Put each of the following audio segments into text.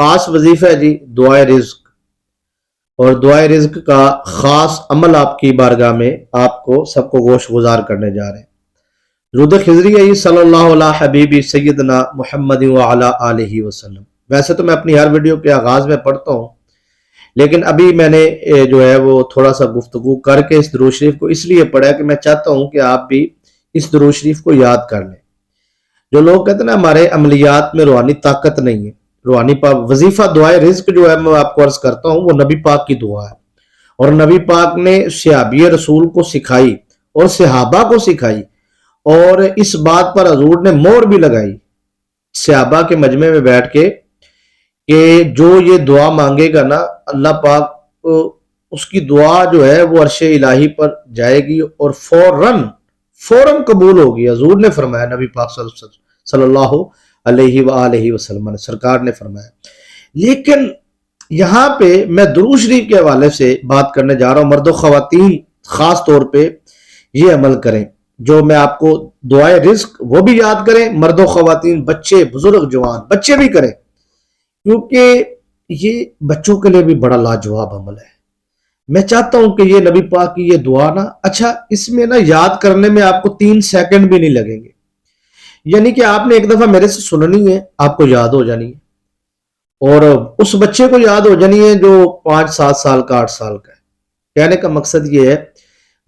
خاص وظیفہ ہے جی دعائے رزق، اور دعائے رزق کا خاص عمل آپ کی بارگاہ میں آپ کو سب کو گوش گزار کرنے جا رہے ہیں۔ درود خضری صلی اللہ علیہ حبیبی سیدنا محمد وعلی آلہ وسلم۔ ویسے تو میں اپنی ہر ویڈیو کے آغاز میں پڑھتا ہوں، لیکن ابھی میں نے جو ہے وہ تھوڑا سا گفتگو کر کے اس درود شریف کو اس لیے پڑھا کہ میں چاہتا ہوں کہ آپ بھی اس درود شریف کو یاد کر لیں۔ جو لوگ کہتے ہیں نا ہمارے عملیات میں روحانی طاقت نہیں ہے، روحانی وظیفہ دعائے رزق جو ہے میں آپ کو عرض کرتا ہوں وہ نبی پاک کی دعا ہے، اور نبی پاک نے صحابی رسول کو سکھائی اور صحابہ کو سکھائی، اور اس بات پر حضور نے مہر بھی لگائی صحابہ کے مجمع میں بیٹھ کے کہ جو یہ دعا مانگے گا نا اللہ پاک اس کی دعا جو ہے وہ عرش الہی پر جائے گی اور فوراً قبول ہوگی۔ حضور نے فرمایا، نبی پاک صلی اللہ علیہ وآلہ وسلم نے سرکار نے فرمایا۔ لیکن یہاں پہ میں درود شریف کے حوالے سے بات کرنے جا رہا ہوں۔ مرد و خواتین خاص طور پہ یہ عمل کریں، جو میں آپ کو دعائے رزق وہ بھی یاد کریں، مرد و خواتین، بچے، بزرگ، جوان، بچے بھی کریں، کیونکہ یہ بچوں کے لیے بھی بڑا لاجواب عمل ہے۔ میں چاہتا ہوں کہ یہ نبی پاک کی یہ دعا نا، اچھا اس میں نا یاد کرنے میں آپ کو 3 سیکنڈ بھی نہیں لگیں گے، یعنی کہ آپ نے ایک دفعہ میرے سے سننی ہے، آپ کو یاد ہو جانی ہے، اور اس بچے کو یاد ہو جانی ہے جو 5-7 سال کا 8 سال کا ہے۔ کہنے کا مقصد یہ ہے،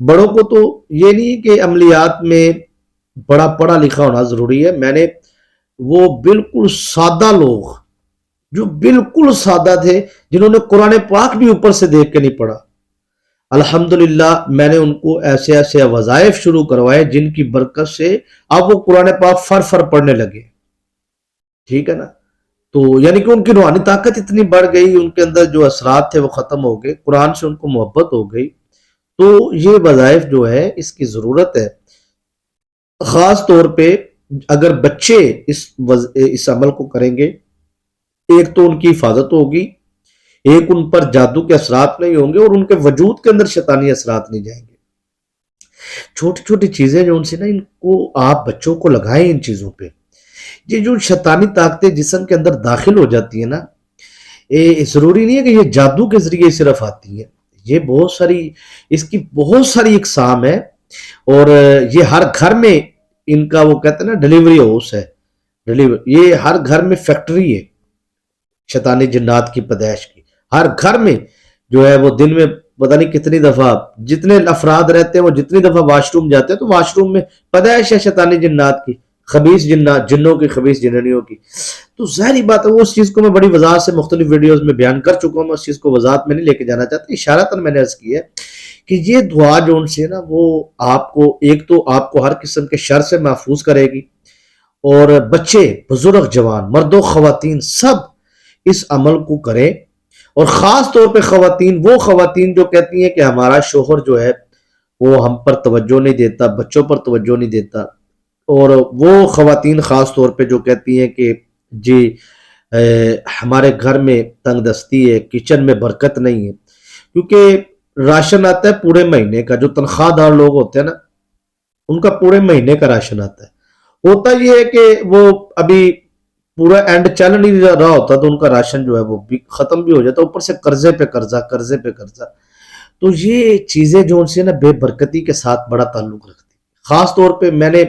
بڑوں کو تو یہ نہیں کہ عملیات میں بڑا پڑھا لکھا ہونا ضروری ہے۔ میں نے وہ بالکل سادہ لوگ جو بالکل سادہ تھے، جنہوں نے قرآن پاک بھی اوپر سے دیکھ کے نہیں پڑھا، الحمدللہ میں نے ان کو ایسے ایسے وظائف شروع کروائے جن کی برکت سے اب وہ قرآن پاک فر پڑھنے لگے، ٹھیک ہے نا۔ تو یعنی کہ ان کی روحانی طاقت اتنی بڑھ گئی، ان کے اندر جو اثرات تھے وہ ختم ہو گئے، قرآن سے ان کو محبت ہو گئی۔ تو یہ وظائف جو ہے اس کی ضرورت ہے، خاص طور پہ اگر بچے اس عمل کو کریں گے، ایک تو ان کی حفاظت ہوگی، ایک ان پر جادو کے اثرات نہیں ہوں گے، اور ان کے وجود کے اندر شیطانی اثرات نہیں جائیں گے۔ چھوٹی چھوٹی چیزیں جو ان سے نا، ان کو آپ بچوں کو لگائیں ان چیزوں پہ۔ یہ جو شیطانی طاقتیں جسم کے اندر داخل ہو جاتی ہیں نا، ضروری نہیں ہے کہ یہ جادو کے ذریعے صرف آتی ہے، یہ بہت ساری اس کی بہت ساری اقسام ہے، اور یہ ہر گھر میں ان کا وہ کہتے ہیں نا ڈیلیوری ہاؤس ہے، یہ ہر گھر میں فیکٹری ہے شیطانی جنات کی پیدائش کی۔ ہر گھر میں جو ہے وہ دن میں پتہ نہیں کتنی دفعہ، جتنے افراد رہتے ہیں وہ جتنی دفعہ واش روم جاتے ہیں تو واش روم میں پیدائش ہے شیطانی جنات کی، خبیث جنات، جنوں کی، خبیث جننیوں کی۔ تو ظاہری بات ہے وہ اس چیز کو میں بڑی وضاحت سے مختلف ویڈیوز میں بیان کر چکا ہوں، میں اس چیز کو وضاحت میں نہیں لے کے جانا چاہتا، اشارتاً میں نے عرض کی ہے کہ یہ دعا جو ان سے نا وہ آپ کو ایک تو آپ کو ہر قسم کے شر سے محفوظ کرے گی، اور بچے، بزرگ، جوان، مرد و خواتین سب اس عمل کو کریں، اور خاص طور پہ وہ خواتین جو کہتی ہیں کہ ہمارا شوہر جو ہے وہ ہم پر توجہ نہیں دیتا، بچوں پر توجہ نہیں دیتا، اور وہ خواتین خاص طور پہ جو کہتی ہیں کہ جی ہمارے گھر میں تنگ دستی ہے، کچن میں برکت نہیں ہے، کیونکہ راشن آتا ہے پورے مہینے کا، جو تنخواہ دار لوگ ہوتے ہیں نا ان کا پورے مہینے کا راشن آتا ہے، ہوتا یہ ہے کہ وہ ابھی پورا اینڈ چل نہیں رہا ہوتا تو ان کا راشن جو ہے وہ بھی ختم بھی ہو جاتا ہے، اوپر سے قرضے پہ قرضہ۔ تو یہ چیزیں جو ان سے نا بے برکتی کے ساتھ بڑا تعلق رکھتی، خاص طور پہ میں نے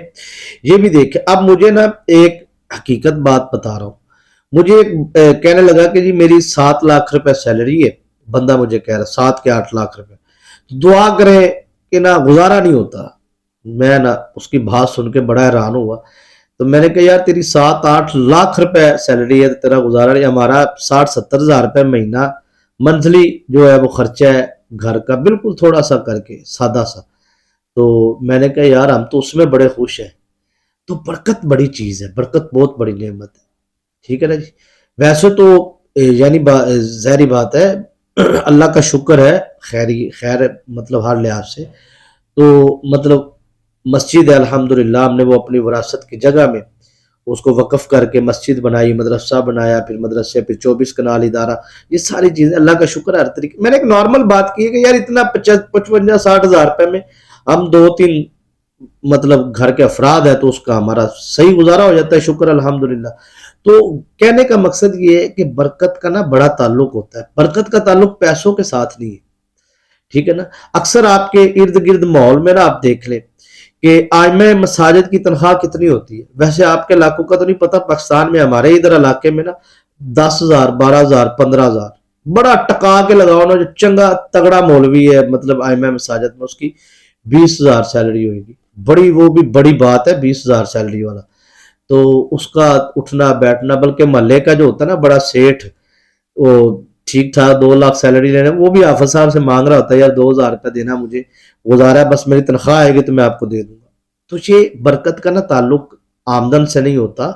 یہ بھی دیکھا۔ اب مجھے نا ایک حقیقت بات بتا رہا ہوں، مجھے کہنے لگا کہ جی میری 7 لاکھ روپے سیلری ہے، بندہ مجھے کہہ رہا 7 کے 8 لاکھ روپے، دعا کریں کہ نا گزارا نہیں ہوتا۔ میں نا اس کی بات سن کے بڑا حیران ہوا، تو میں نے کہا یار تیری 7-8 لاکھ روپے سیلری ہے، تیرا گزارا نہیں، ہمارا 60-70 ہزار روپے مہینہ منتھلی جو ہے وہ خرچہ ہے گھر کا، بالکل تھوڑا سا کر کے سادہ سا۔ تو میں نے کہا یار ہم تو اس میں بڑے خوش ہیں۔ تو برکت بڑی چیز ہے، برکت بہت بڑی نعمت ہے، ٹھیک ہے نا جی۔ ویسے تو یعنی ظاہری بات ہے اللہ کا شکر ہے، خیر مطلب ہر لحاظ سے تو مطلب مسجد ہے الحمدللہ، ہم نے وہ اپنی وراثت کی جگہ میں اس کو وقف کر کے مسجد بنائی، مدرسہ بنایا، پھر مدرسے، پھر 24 کنال ادارہ، یہ ساری چیزیں اللہ کا شکر ہے ہر طریقے۔ میں نے ایک نارمل بات کی ہے کہ یار اتنا 55-60 ہزار روپے میں ہم 2-3 مطلب گھر کے افراد ہیں تو اس کا ہمارا صحیح گزارا ہو جاتا ہے، شکر الحمدللہ۔ تو کہنے کا مقصد یہ ہے کہ برکت کا نا بڑا تعلق ہوتا ہے، برکت کا تعلق پیسوں کے ساتھ نہیں ہے، ٹھیک ہے نا۔ اکثر آپ کے ارد گرد ماحول میں نا آپ دیکھ لیں کہ ائمہ مساجد کی تنخواہ کتنی ہوتی ہے، ویسے آپ کے علاقوں کا تو نہیں پتا، پاکستان میں ہمارے ادھر علاقے میں نا 10,000 12,000 15,000 بڑا ٹکا کے لگاؤ نا، جو چنگا تگڑا مولوی ہے مطلب ائمہ مساجد میں، اس کی 20,000 سیلری ہوئے گی، بڑی وہ بھی بڑی بات ہے 20,000 سیلری والا، تو اس کا اٹھنا بیٹھنا، بلکہ محلے کا جو ہوتا ہے نا بڑا سیٹھ، وہ ٹھیک ٹھاک 2 لاکھ سیلری لینا، وہ بھی حافظ صاحب سے مانگ رہا ہوتا ہے، یار 2,000 روپے دینا مجھے، گزارا ہے بس میری تنخواہ آئے گی تو میں آپ کو دے دوں گا۔ تو یہ برکت کا نا تعلق آمدن سے نہیں ہوتا،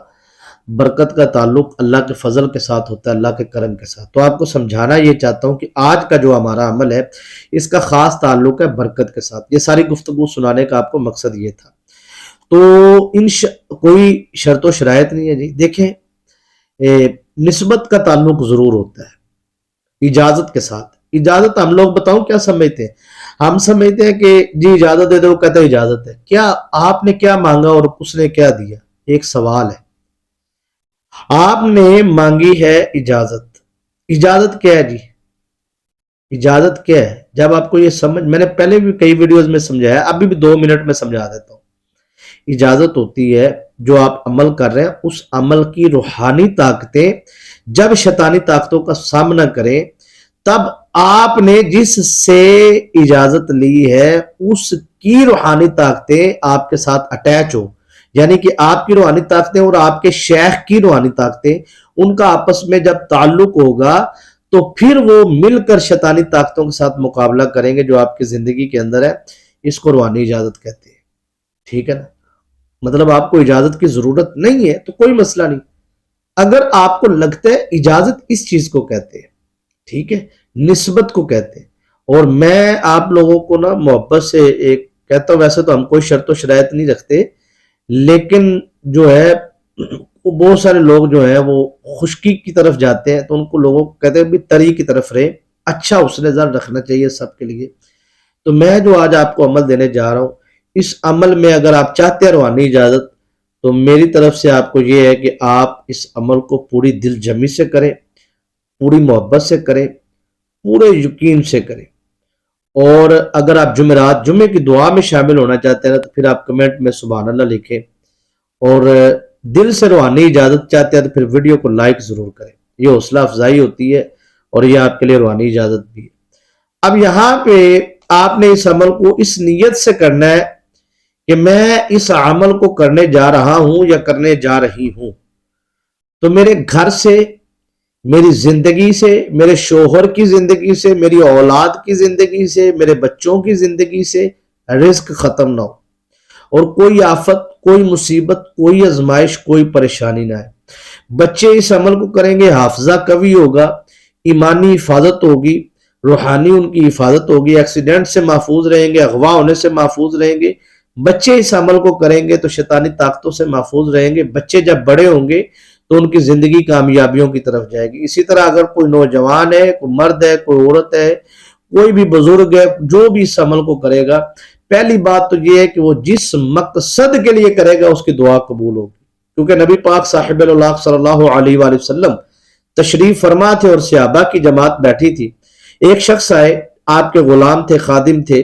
برکت کا تعلق اللہ کے فضل کے ساتھ ہوتا ہے، اللہ کے کرم کے ساتھ۔ تو آپ کو سمجھانا یہ چاہتا ہوں کہ آج کا جو ہمارا عمل ہے اس کا خاص تعلق ہے برکت کے ساتھ۔ یہ ساری گفتگو سنانے کا آپ کو مقصد یہ تھا۔ تو کوئی شرط و شرائط نہیں ہے جی، دیکھیں نسبت کا تعلق ضرور ہوتا ہے اجازت کے ساتھ۔ اجازت ہم لوگ بتاؤں کیا سمجھتے ہیں، ہم سمجھتے ہیں کہ جی اجازت دے دو، وہ کہتے ہیں اجازت ہے، کیا آپ نے کیا مانگا اور اس نے کیا دیا؟ ایک سوال ہے، آپ نے مانگی ہے اجازت، اجازت کیا ہے جی؟ اجازت کیا ہے؟ جب آپ کو یہ سمجھ، میں نے پہلے بھی کئی ویڈیوز میں سمجھایا، ابھی بھی 2 منٹ میں سمجھا دیتا ہوں۔ اجازت ہوتی ہے جو آپ عمل کر رہے ہیں اس عمل کی روحانی طاقتیں جب شیطانی طاقتوں کا سامنا کریں، تب آپ نے جس سے اجازت لی ہے اس کی روحانی طاقتیں آپ کے ساتھ اٹیچ ہو، یعنی کہ آپ کی روحانی طاقتیں اور آپ کے شیخ کی روحانی طاقتیں، ان کا آپس میں جب تعلق ہوگا تو پھر وہ مل کر شیطانی طاقتوں کے ساتھ مقابلہ کریں گے جو آپ کی زندگی کے اندر ہے۔ اس کو روحانی اجازت کہتے ہیں، ٹھیک ہے نا۔ مطلب آپ کو اجازت کی ضرورت نہیں ہے تو کوئی مسئلہ نہیں، اگر آپ کو لگتا ہے اجازت اس چیز کو کہتے ہیں، ٹھیک ہے، نسبت کو کہتے ہیں۔ اور میں آپ لوگوں کو نا محبت سے ایک کہتا ہوں، ویسے تو ہم کوئی شرط و شرائط نہیں رکھتے، لیکن جو ہے وہ بہت سارے لوگ جو ہیں وہ خشکی کی طرف جاتے ہیں، تو ان کو لوگوں کو کہتے ہیں بھی تری کی طرف رہے، اچھا حسن ظن رکھنا چاہیے سب کے لیے۔ تو میں جو آج آپ کو عمل دینے جا رہا ہوں، اس عمل میں اگر آپ چاہتے ہیں روحانی اجازت، تو میری طرف سے آپ کو یہ ہے کہ آپ اس عمل کو پوری دل جمی سے کریں، پوری محبت سے کریں، پورے یقین سے کریں۔ اور اگر آپ جمعرات جمعے کی دعا میں شامل ہونا چاہتے ہیں تو پھر آپ کمنٹ میں سبحان اللہ لکھیں، اور دل سے روحانی اجازت چاہتے ہیں تو پھر ویڈیو کو لائک ضرور کریں، یہ حوصلہ افزائی ہوتی ہے اور یہ آپ کے لیے روحانی اجازت بھی ہے۔ اب یہاں پہ آپ نے اس عمل کو اس نیت سے کرنا ہے کہ میں اس عمل کو کرنے جا رہا ہوں یا کرنے جا رہی ہوں، تو میرے گھر سے، میری زندگی سے، میرے شوہر کی زندگی سے، میری اولاد کی زندگی سے، میرے بچوں کی زندگی سے رزق ختم نہ ہو، اور کوئی آفت، کوئی مصیبت، کوئی آزمائش، کوئی پریشانی نہ ہے۔ بچے اس عمل کو کریں گے، حافظہ قوی ہوگا، ایمانی حفاظت ہوگی، روحانی ان کی حفاظت ہوگی، ایکسیڈنٹ سے محفوظ رہیں گے، اغوا ہونے سے محفوظ رہیں گے۔ بچے اس عمل کو کریں گے تو شیطانی طاقتوں سے محفوظ رہیں گے۔ بچے جب بڑے ہوں گے تو ان کی زندگی کامیابیوں کی طرف جائے گی۔ اسی طرح اگر کوئی نوجوان ہے، کوئی مرد ہے، کوئی عورت ہے، کوئی بھی بزرگ ہے، جو بھی اس عمل کو کرے گا، پہلی بات تو یہ ہے کہ وہ جس مقصد کے لیے کرے گا اس کی دعا قبول ہوگی، کیونکہ نبی پاک صاحب اللہ صلی اللہ علیہ وآلہ وسلم تشریف فرما تھے اور صحابہ کی جماعت بیٹھی تھی۔ ایک شخص آئے، آپ کے غلام تھے، خادم تھے،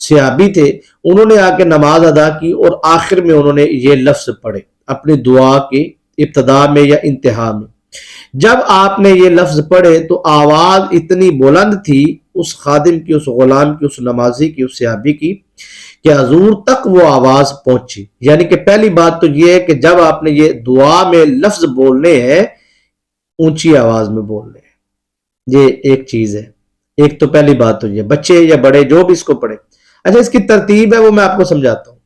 صحابی تھے، انہوں نے آ کے نماز ادا کی اور آخر میں انہوں نے یہ لفظ پڑھے اپنی دعا کی ابتدا میں یا انتہا میں۔ جب آپ نے یہ لفظ پڑھے تو آواز اتنی بلند تھی اس خادم کی، اس غلام کی، اس نمازی کی، اس صحابی کی، کہ حضور تک وہ آواز پہنچی۔ یعنی کہ پہلی بات تو یہ ہے کہ جب آپ نے یہ دعا میں لفظ بولنے ہیں، اونچی آواز میں بولنے ہیں، یہ ایک چیز ہے۔ ایک تو پہلی بات تو یہ، بچے یا بڑے جو بھی اس کو پڑھے۔ اچھا، اس کی ترتیب ہے وہ میں آپ کو سمجھاتا ہوں۔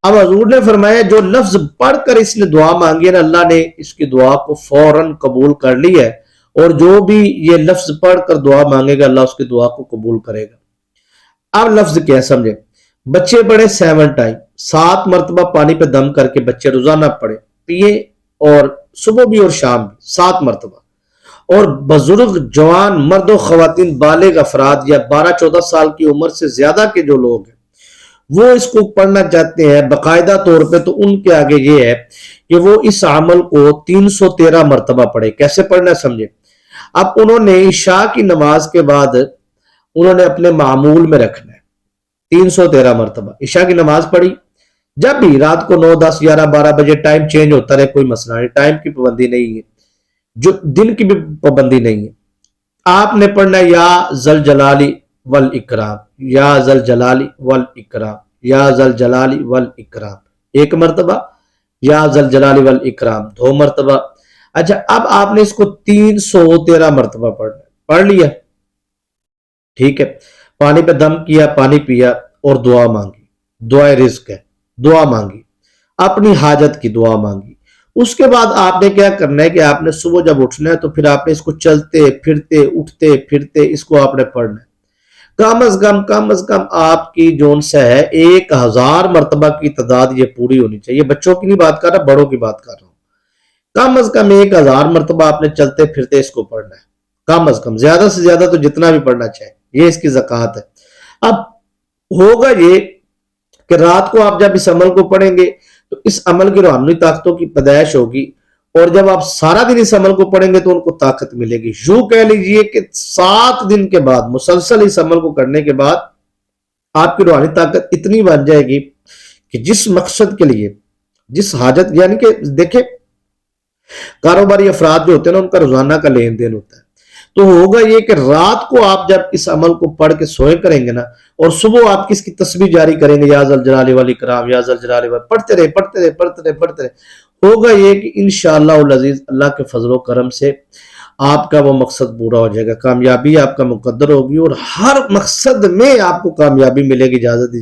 اب حضور نے فرمایا جو لفظ پڑھ کر اس نے دعا مانگی ہے نا، اللہ نے اس کی دعا کو فوراً قبول کر لی ہے، اور جو بھی یہ لفظ پڑھ کر دعا مانگے گا اللہ اس کی دعا کو قبول کرے گا۔ اب لفظ کیا سمجھے؟ بچے پڑھے 7 ٹائم، 7 مرتبہ پانی پہ دم کر کے بچے روزانہ پڑھے پیئے، اور صبح بھی اور شام بھی 7 مرتبہ۔ اور بزرگ، جوان، مرد و خواتین، بالغ افراد یا 12-14 سال کی عمر سے زیادہ کے جو لوگ ہیں وہ اس کو پڑھنا چاہتے ہیں باقاعدہ طور پہ، تو ان کے آگے یہ ہے کہ وہ اس عمل کو 313 مرتبہ پڑھے. کیسے پڑھنا ہے سمجھے. اب انہوں نے عشاء کی نماز کے بعد انہوں نے اپنے معمول میں رکھنا ہے 313 مرتبہ عشاء کی نماز پڑھی. جب بھی رات کو 9 10 11 12 بجے ٹائم چینج ہوتا رہے کوئی مسئلہ نہیں, ٹائم کی پابندی نہیں ہے, جو دن کی بھی پابندی نہیں ہے. آپ نے پڑھنا ہے یا ذل جلالی والاکرام, یا ذل جلالی والاکرام, یا ذل جلالی والاکرام, ایک مرتبہ, یا ذل جلالی والاکرام 2 مرتبہ. اچھا اب آپ نے اس کو 313 مرتبہ پڑھنا ہے. پڑھ لیا, ٹھیک ہے. پانی پہ دم کیا, پانی پیا اور دعا مانگی, دعائے رزق ہے, دعا مانگی, اپنی حاجت کی دعا مانگی. اس کے بعد آپ نے کیا کرنا ہے کہ آپ نے صبح جب اٹھنا ہے تو پھر آپ نے اس کو چلتے پھرتے اٹھتے پھرتے اس کو آپ نے پڑھنا ہے. کم از کم آپ کی جون سے ہے 1000 مرتبہ کی تعداد یہ پوری ہونی چاہیے. بچوں کی نہیں بات کر رہا, بڑوں کی بات کر رہا ہوں. کم از کم 1000 مرتبہ آپ نے چلتے پھرتے اس کو پڑھنا ہے. کم از کم, زیادہ سے زیادہ تو جتنا بھی پڑھنا چاہے, یہ اس کی زکوٰۃ ہے. اب ہوگا یہ کہ رات کو آپ جب اس عمل کو پڑھیں گے تو اس عمل کی روحانی طاقتوں کی پیدائش ہوگی, اور جب آپ سارا دن اس عمل کو پڑھیں گے تو ان کو طاقت ملے گی. یوں کہہ لیجئے کہ 7 دن کے بعد مسلسل اس عمل کو کرنے کے بعد آپ کی روحانی طاقت اتنی بن جائے گی کہ جس مقصد کے لیے, جس حاجت, یعنی کہ دیکھیں کاروباری افراد جو ہوتے ہیں نا ان کا روزانہ کا لین دین ہوتا ہے, تو ہوگا یہ کہ رات کو آپ جب اس عمل کو پڑھ کے سوئے کریں گے نا, اور صبح آپ کس کی تسبیح جاری کریں گے, یا ذل جلال والاکرام, یا ذل جلال, پڑھتے رہے, ہوگا یہ کہ انشاءاللہ العزیز اللہ کے فضل و کرم سے آپ کا وہ مقصد پورا ہو جائے گا, کامیابی آپ کا مقدر ہوگی, اور ہر مقصد میں آپ کو کامیابی ملے گی. اجازت دیجیے.